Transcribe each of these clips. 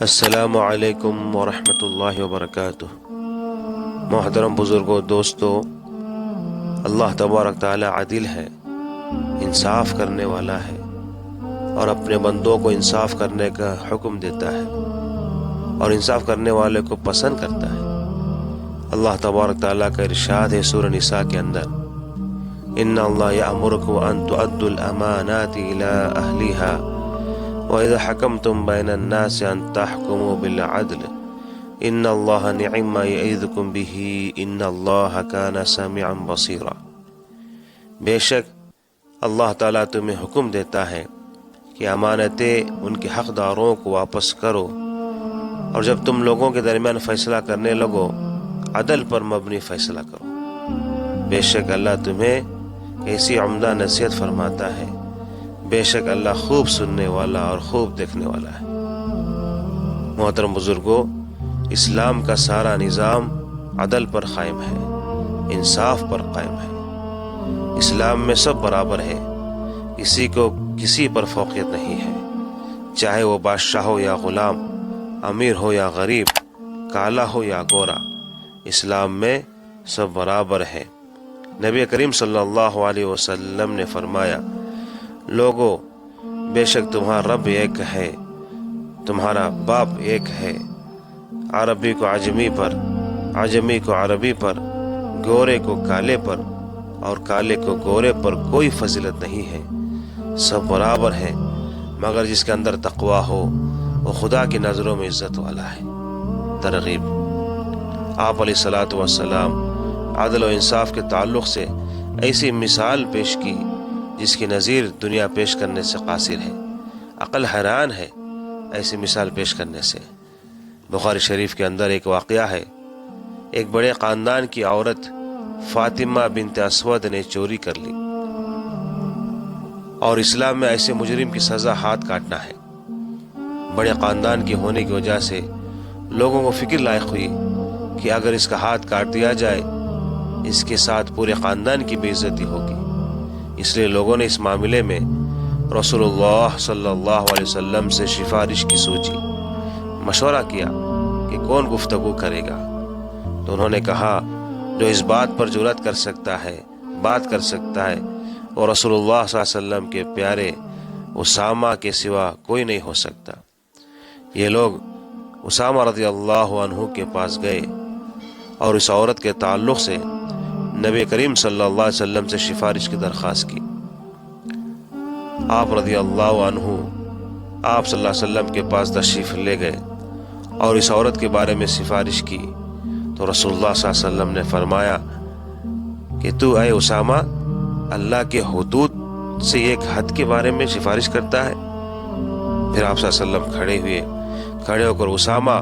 السلام علیکم ورحمۃ اللہ وبرکاتہ۔ محترم بزرگوں، دوستو، اللہ تبارک تعالی عادل ہے، انصاف کرنے والا ہے اور اپنے بندوں کو انصاف کرنے کا حکم دیتا ہے اور انصاف کرنے والے کو پسند کرتا ہے۔ اللہ تبارک تعالی کا ارشاد ہے سورہ نساء کے اندر، ان اللہ یأمرکم ان تؤدوا الامانات الی اہلها وَإِذَا حَكَمْتُمْ بَيْنَ النَّاسِ أَن تَحْكُمُوا بِالْعَدْلِ إِنَّ اللَّهَ نِعِمَّ مَا يَعِظُكُم بِهِ إِنَّ اللَّهَ كَانَ سَمِيعًا بَصِيرًا۔ بے شک اللہ تعالیٰ تمہیں حکم دیتا ہے کہ امانتیں ان کے حقداروں کو واپس کرو، اور جب تم لوگوں کے درمیان فیصلہ کرنے لگو عدل پر مبنی فیصلہ کرو۔ بے شک اللہ تمہیں ایسی عمدہ نصیحت فرماتا ہے، بے شک اللہ خوب سننے والا اور خوب دیکھنے والا ہے۔ محترم بزرگوں، اسلام کا سارا نظام عدل پر قائم ہے، انصاف پر قائم ہے۔ اسلام میں سب برابر ہے، کسی کو کسی پر فوقیت نہیں ہے، چاہے وہ بادشاہ ہو یا غلام، امیر ہو یا غریب، کالا ہو یا گورا، اسلام میں سب برابر ہے۔ نبی کریم صلی اللہ علیہ وسلم نے فرمایا، لوگو، بے شک تمہارا رب ایک ہے، تمہارا باپ ایک ہے، عربی کو عجمی پر، عجمی کو عربی پر، گورے کو کالے پر اور کالے کو گورے پر کوئی فضیلت نہیں ہے، سب برابر ہیں، مگر جس کے اندر تقوی ہو وہ خدا کی نظروں میں عزت والا ہے۔ ترغیب۔ آپ علیہ الصلوۃ والسلام عدل و انصاف کے تعلق سے ایسی مثال پیش کی جس کی نظیر دنیا پیش کرنے سے قاصر ہے، عقل حیران ہے ایسی مثال پیش کرنے سے۔ بخاری شریف کے اندر ایک واقعہ ہے، ایک بڑے خاندان کی عورت فاطمہ بنت اسود نے چوری کر لی، اور اسلام میں ایسے مجرم کی سزا ہاتھ کاٹنا ہے۔ بڑے خاندان کے ہونے کی وجہ سے لوگوں کو فکر لاحق ہوئی کہ اگر اس کا ہاتھ کاٹ دیا جائے اس کے ساتھ پورے خاندان کی بے عزتی ہوگی، اس لیے لوگوں نے اس معاملے میں رسول اللہ صلی اللہ علیہ وسلم سے سفارش کی سوچی، مشورہ کیا کہ کون گفتگو کرے گا، تو انہوں نے کہا جو اس بات پر جرأت کر سکتا ہے، بات کر سکتا ہے، اور رسول اللہ صلی اللہ علیہ وسلم کے پیارے اسامہ کے سوا کوئی نہیں ہو سکتا۔ یہ لوگ اسامہ رضی اللہ عنہ کے پاس گئے اور اس عورت کے تعلق سے نبی کریم صلی اللہ علیہ وسلم سے سفارش کی درخواست کی۔ آپ رضی اللہ عنہ آپ صلی اللہ علیہ وسلم کے پاس تشریف لے گئے اور اس عورت کے بارے میں سفارش کی، تو رسول اللہ صلی اللہ علیہ وسلم نے فرمایا کہ تو اے اسامہ اللہ کے حدود سے ایک حد کے بارے میں سفارش کرتا ہے؟ پھر آپ صلی اللہ علیہ وسلم کھڑے ہو کر اسامہ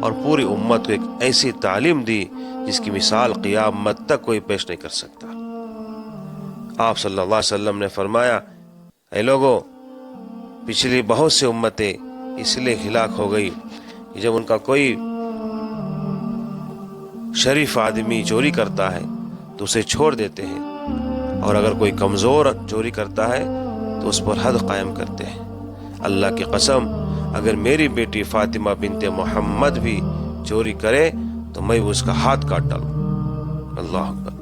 اور پوری امت کو ایک ایسی تعلیم دی جس کی مثال قیامت تک کوئی پیش نہیں کر سکتا۔ آپ صلی اللہ علیہ وسلم نے فرمایا، اے لوگو، پچھلی بہت سی امتیں اس لیے ہلاک ہو گئی کہ جب ان کا کوئی شریف آدمی چوری کرتا ہے تو اسے چھوڑ دیتے ہیں، اور اگر کوئی کمزور چوری کرتا ہے تو اس پر حد قائم کرتے ہیں۔ اللہ کی قسم، اگر میری بیٹی فاطمہ بنت محمد بھی چوری کرے تو میں اس کا ہاتھ کاٹ ڈالوں۔ اللہ اکبر۔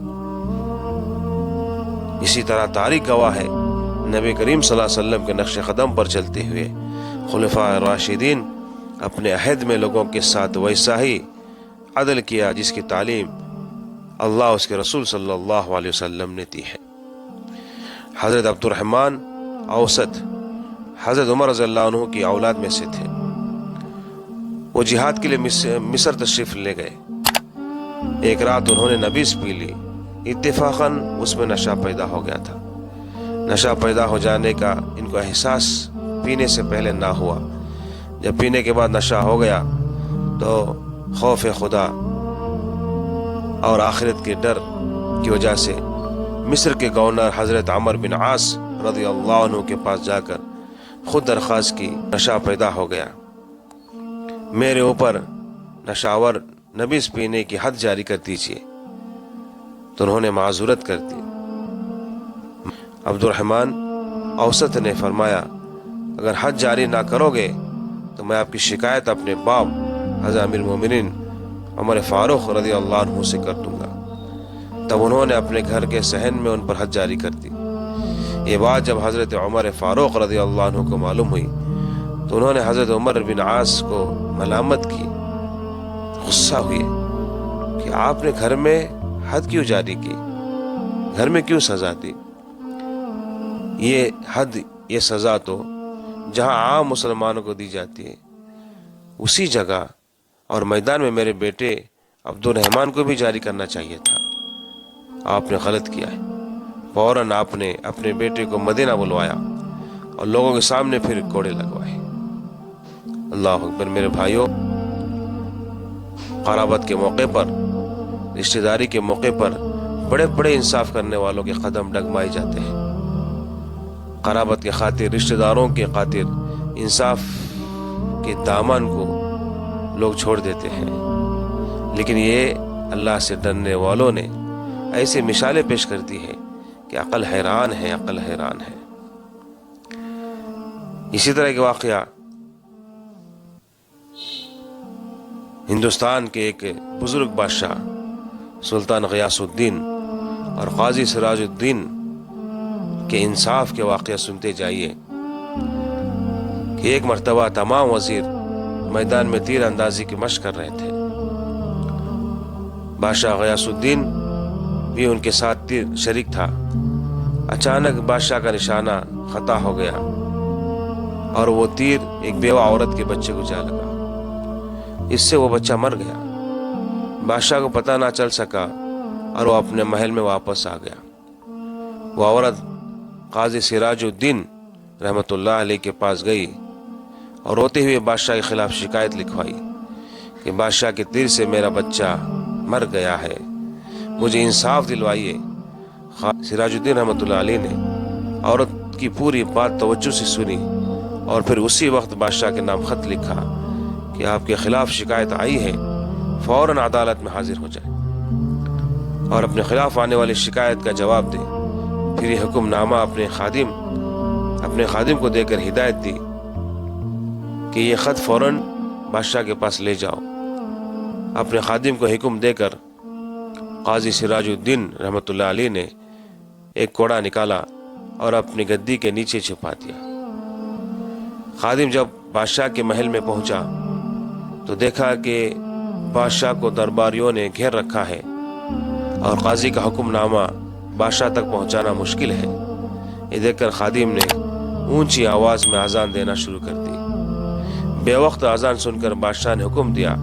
اسی طرح تاریخ گواہ ہے، نبی کریم صلی اللہ علیہ وسلم کے نقش قدم پر چلتے ہوئے خلفاء راشدین اپنے عہد میں لوگوں کے ساتھ ویسا ہی عدل کیا جس کی تعلیم اللہ اس کے رسول صلی اللہ علیہ وسلم نے دی ہے۔ حضرت عبد الرحمن اوسط حضرت عمر رضی اللہ عنہ کی اولاد میں سے تھے۔ وہ جہاد کے لیے مصر تشریف لے گئے۔ ایک رات انہوں نے نبیذ پی لی، اتفاقاً اس میں نشہ پیدا ہو گیا تھا۔ نشہ پیدا ہو جانے کا ان کو احساس پینے سے پہلے نہ ہوا۔ جب پینے کے بعد نشہ ہو گیا تو خوف خدا اور آخرت کے ڈر کی وجہ سے مصر کے گورنر حضرت عمر بن عاص رضی اللہ عنہ کے پاس جا کر خود درخواست کی، نشہ پیدا ہو گیا، میرے اوپر نشاور نبیذ پینے کی حد جاری کر دیجیے۔ تو انہوں نے معذورت کر دی۔ عبد الرحمن اوسط نے فرمایا، اگر حد جاری نہ کرو گے تو میں آپ کی شکایت اپنے باپ حضرت امیر المومنین عمر فاروق رضی اللہ عنہ سے کر دوں گا۔ تب انہوں نے اپنے گھر کے صحن میں ان پر حد جاری کر دی۔ یہ بات جب حضرت عمر فاروق رضی اللہ عنہ کو معلوم ہوئی تو انہوں نے حضرت عمر بن عاص کو ملامت کی، غصہ ہوئے کہ آپ نے گھر میں حد کیوں جاری کی، گھر میں کیوں سزا دی؟ یہ حد، یہ سزا تو جہاں عام مسلمانوں کو دی جاتی ہے اسی جگہ اور میدان میں میرے بیٹے عبد الرحمن کو بھی جاری کرنا چاہیے تھا۔ آپ نے غلط کیا ہے۔ فوراً آپ نے اپنے بیٹے کو مدینہ بلوایا اور لوگوں کے سامنے پھر کوڑے لگوائے۔ اللہ اکبر۔ میرے بھائیوں، قرابت کے موقع پر، رشتہ داری کے موقع پر بڑے بڑے انصاف کرنے والوں کے قدم ڈگمائے جاتے ہیں۔ قرابت کے خاطر، رشتہ داروں کے خاطر انصاف کے دامن کو لوگ چھوڑ دیتے ہیں، لیکن یہ اللہ سے ڈرنے والوں نے ایسے مثالیں پیش کرتی ہے کہ عقل حیران ہے، عقل حیران ہے۔ اسی طرح کے واقعہ ہندوستان کے ایک بزرگ بادشاہ سلطان غیاث الدین اور قاضی سراج الدین کے انصاف کے واقعہ سنتے جائیے کہ ایک مرتبہ تمام وزیر میدان میں تیر اندازی کی مشق کر رہے تھے۔ بادشاہ غیاث الدین بھی ان کے ساتھ تیر شریک تھا۔ اچانک بادشاہ کا نشانہ خطا ہو گیا اور وہ تیر ایک بیوہ عورت کے بچے کو جا لگا۔ اس سے وہ بچہ مر گیا۔ بادشاہ کو پتہ نہ چل سکا اور وہ اپنے محل میں واپس آ گیا۔ وہ عورت قاضی سراج الدین رحمۃ اللہ علیہ کے پاس گئی اور روتے ہوئے بادشاہ کے خلاف شکایت لکھوائی کہ بادشاہ کے تیر سے میرا بچہ مر گیا ہے، مجھے انصاف دلوائیے۔ سراج الدین رحمۃ اللہ علیہ نے عورت کی پوری بات توجہ سے سنی اور پھر اسی وقت بادشاہ کے نام خط لکھا کہ آپ کے خلاف شکایت آئی ہے، فوراً عدالت میں حاضر ہو جائے اور اپنے خلاف آنے والی شکایت کا جواب دے۔ پھر یہ حکم نامہ اپنے خادم کو دے کر ہدایت دی کہ یہ خط فوراً بادشاہ کے پاس لے جاؤ۔ اپنے خادم کو حکم دے کر قاضی سراج الدین رحمۃ اللہ علیہ نے ایک کوڑا نکالا اور اپنی گدی کے نیچے چھپا دیا۔ خادم جب بادشاہ کے محل میں پہنچا تو دیکھا کہ بادشاہ کو درباریوں نے گھیر رکھا ہے اور قاضی کا حکم نامہ بادشاہ تک پہنچانا مشکل ہے۔ یہ دیکھ کر خادم نے اونچی آواز میں اذان دینا شروع کر دی۔ بے وقت اذان سن کر بادشاہ نے حکم دیا،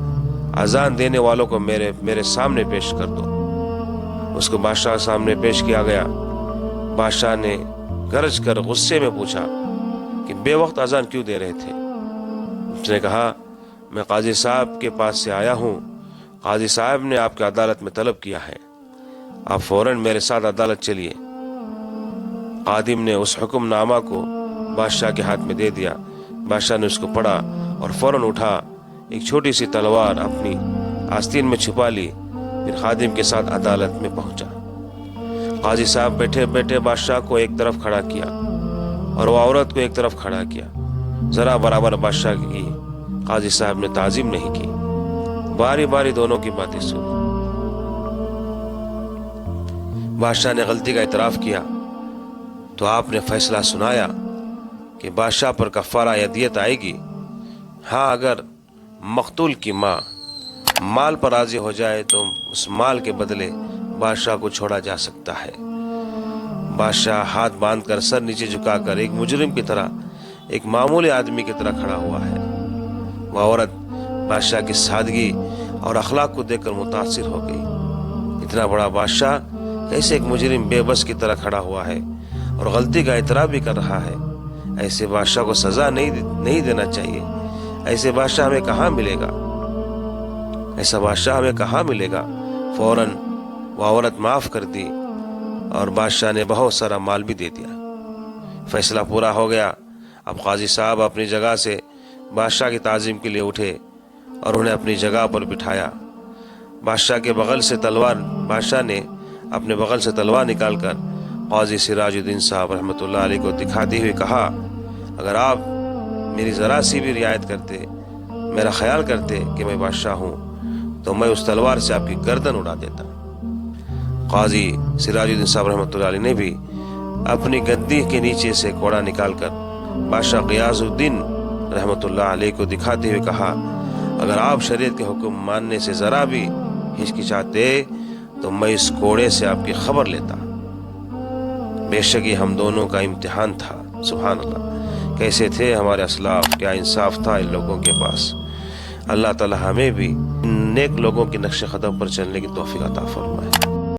اذان دینے والوں کو میرے سامنے پیش کر دو۔ اس کو بادشاہ کے سامنے پیش کیا گیا۔ بادشاہ نے گرج کر غصے میں پوچھا کہ بے وقت اذان کیوں دے رہے تھے؟ اس نے کہا، میں قاضی صاحب کے پاس سے آیا ہوں، قاضی صاحب نے آپ کی عدالت میں طلب کیا ہے، آپ فوراً میرے ساتھ عدالت چلیے۔ خادم نے اس حکم نامہ کو بادشاہ کے ہاتھ میں دے دیا۔ بادشاہ نے اس کو پڑھا اور فوراً اٹھا ایک چھوٹی سی تلوار اپنی آستین میں چھپا لی، پھر خادم کے ساتھ عدالت میں پہنچا۔ قاضی صاحب بیٹھے بیٹھے بادشاہ کو ایک طرف کھڑا کیا اور وہ عورت کو ایک طرف کھڑا کیا۔ ذرا برابر بادشاہ کی قاضی صاحب نے تعظیم نہیں کی، باری باری دونوں کی باتیں سنی۔ بادشاہ نے غلطی کا اعتراف کیا تو آپ نے فیصلہ سنایا کہ بادشاہ پر کفارہ یا دیت آئے گی۔ ہاں، اگر مقتول کی ماں مال پر راضی ہو جائے تو اس مال کے بدلے بادشاہ کو چھوڑا جا سکتا ہے۔ بادشاہ ہاتھ باندھ کر سر نیچے جھکا کر ایک مجرم کی طرح، ایک معمولی آدمی کی طرح کھڑا ہوا ہے۔ وہ عورت بادشاہ کی سادگی اور اخلاق کو دیکھ کر متاثر ہو گئی۔ اتنا بڑا بادشاہ کیسے ایک مجرم بے بس کی طرح کھڑا ہوا ہے اور غلطی کا اعتراف بھی کر رہا ہے؟ ایسے بادشاہ کو سزا نہیں دینا چاہیے۔ ایسے بادشاہ ہمیں کہاں ملے گا؟ ایسا بادشاہ ہمیں کہاں ملے گا؟ فوراً وہ عورت معاف کر دی اور بادشاہ نے بہت سارا مال بھی دے دیا۔ فیصلہ پورا ہو گیا۔ اب قاضی صاحب اپنی جگہ سے بادشاہ کی تعظیم کے لیے اٹھے اور انہیں اپنی جگہ پر بٹھایا۔ بادشاہ نے اپنے بغل سے تلوار نکال کر قاضی سراج الدین صاحب رحمۃ اللہ علیہ کو دکھاتے ہوئے کہا، اگر آپ میری ذرا سی بھی رعایت کرتے، میرا خیال کرتے کہ میں بادشاہ ہوں، تو میں اس تلوار سے آپ کی گردن اڑا دیتا۔ قاضی سراج الدین صاحب رحمۃ اللہ علیہ نے بھی اپنی گدی کے نیچے سے کوڑا نکال کر بادشاہ غیاث الدین رحمۃ اللہ علیہ کو دکھاتے ہوئے کہا، اگر آپ شریعت کے حکم ماننے سے ذرا بھی ہچکچاتے تو میں اس کوڑے سے آپ کی خبر لیتا۔ بے شک یہ ہم دونوں کا امتحان تھا۔ سبحان اللہ، کیسے تھے ہمارے اسلاف، کیا انصاف تھا ان لوگوں کے پاس۔ اللہ تعالی ہمیں بھی نیک لوگوں کے نقش قدم پر چلنے کی توفیق عطا فرمائے۔